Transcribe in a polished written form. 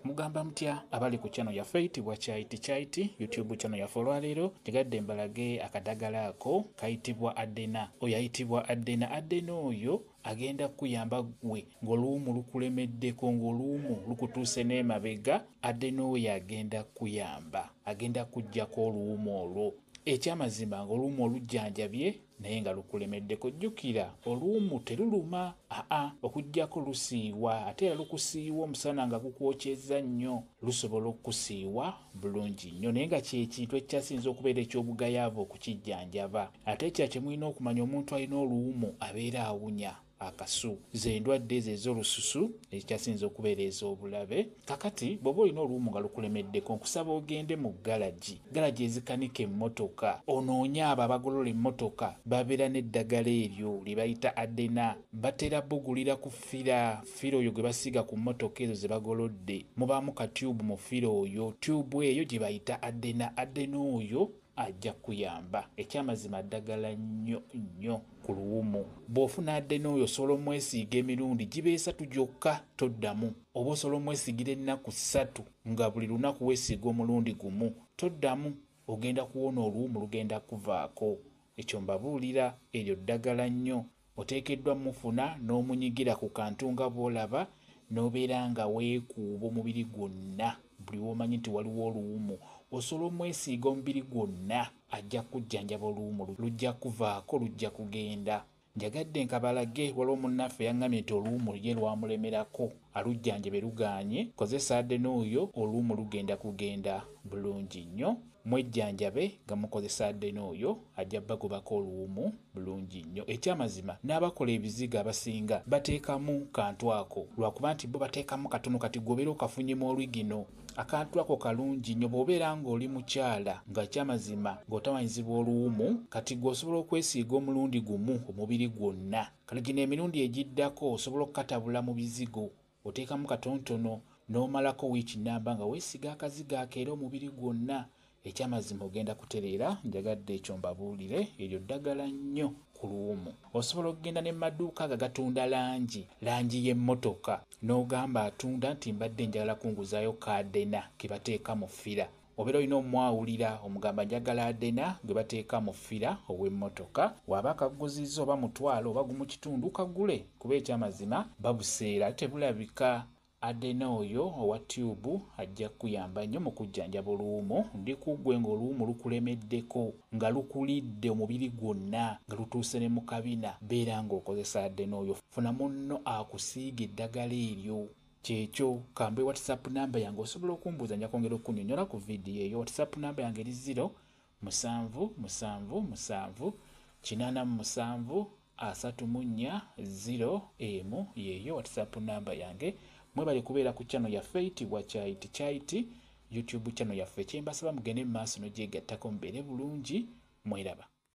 Mugamba mutya abali ku channel yaffe eyitibwa Kyaiti YouTube channel yaffe olwaleero tegadde mbalage akadagala ako kayitibwa Adena. Oyo ayitibwa Adena. Adena oyo agenda kuyamba gwe ng'oluumu lukulemeddeko, ng'oluumu lukutuuse n'emabega. Adena oyo agenda kuyamba, agenda kuggyako oluumu olwo. Ekyamazima ng'oluumu olujjanjabye naye nga lukulemeddeko. Jjukira oluumu teruluma, okuggyako lusiiwa, ate era lukusiiwa omusana nga gukwokyezza nnyo lusobola okusiiwa bulungi nnyo, naye nga kyekintu ekyasinza okubeera eky'obugayaavu okukijjanjaba. Ate ekya kye mulina okumanya, omuntu alina oluumu abeera awunya akasu, ze ndwadde ezo ez'olususu ekyasinza okubeera ez'obulabe. Kakati bw'oba olina oluumu nga lukulemeddeko, nkusaba ogende mu galagi ezikanika emmotoka, onoonye abo abagolola emmotoka babeera n'eddagala eryo lye bayita Adena. Batera bugulira ku fira oyo gwe basiiga ku mmotoka ezo ze bagolodde, mubaamu ka tube mu fira oyo, tube eyo gye bayita Adena. Adena oyo ajja kuyamba. Ekyamazima ddagala nnyo nnyo ku luwumu. Bw'ofuna Adena oyo osobola omwesiiga emirundi giba 3 gyokka, toddamu. Oba osobola omwesiigira ennaku 3 nga buli lunaku weesiiga omulundi gumu, toddamu. Ogenda kuwona, oluwumu lugenda kuvaako. Ekyo mbabuulira, eryo ddagala nnyo. Oteekeddwa mufuna n'omunyigira ku kantu nga bw'olaba, n'obeera nga weekuuba omubiri gwonna. Buli w'omanyi nti waliwo oluwumu osobola omwesiiga omubiri gwonna, ajja kujjanjaba, oluwumu lujja kuvaako, lujja kugenda. Njagadde nkabalage, waliwo munnaffe yaŋŋamye nti oluwumu lye lwamulemerako, alujjanjabe lugaanye. Kozesa Adena oyo, oluwumu lugenda kugenda bulungi nnyo. Mwejjanjabe nga mukozesa Adena oyo, ajja bagobako oluwumu bulungi nnyo. Ekyamazima n'abakola ebiziga abasinga bateekamu kantu ako, lwakuba nti bo bateekamu katono, kati gwobeera okafunyemu olwigino. Akantu ako kalungi nnyo bw'obeera ng'oli mukyala nga ekyamazima ng'otamanyizibwa oluwumu, kati gw'osobola okwesiiga omulundi gumu omubiri gwonna. Kale gino emirundi egiddako osobola okukatabula mu bizigo, oteekamu katonotono n'omalako wiiki nnamba nga weesiiga akazigo akeera omubiri gwonna. Ekyamazima ogenda kutereera. Njagadde ekyo mbabuulire, eryo ddagala nnyo ku luwumu. Osobola okugenda ne maduuka agatunda langi y'emmotoka, n'ogamba atunda nti mbadde njagala kunguzaayo ka Adena ke bateeka mu ffira. Obeera olina omwawulira omugamba njagala Adena gwe bateeka mu ffira ow'emmotoka. Waba akaguzizza oba mutwalo oba gumu kitundu, kagule, kuba ekyamazima babuseera tebulabika. Adena oyo owa tube ajja kuyamba nnyo mu kujjanjaba oluwumu. Ndi ku ggwe ng'oluwumu lukulemeddeko, nga lukulidde omubiri gwonna, nga lutuuse ne mu kabina, beera ng'okozesa Adena oyo. Funa munno akusiiga eddagala eryo. Kyekyo kambe WhatsApp namba yange, osobola okumbuuza, nja kwongera okunnyonnyola ku vidiyo eyo. WhatsApp namba yange eri 0777837 yeeyo WhatsApp namba yange. Mwebale kubeera ku channel yaffe eyitibwa Kyaiti YouTube channel yaffe. Kyembasaba mugende mu maaso n'ogyegattako mubeere bulungi. Mweraba.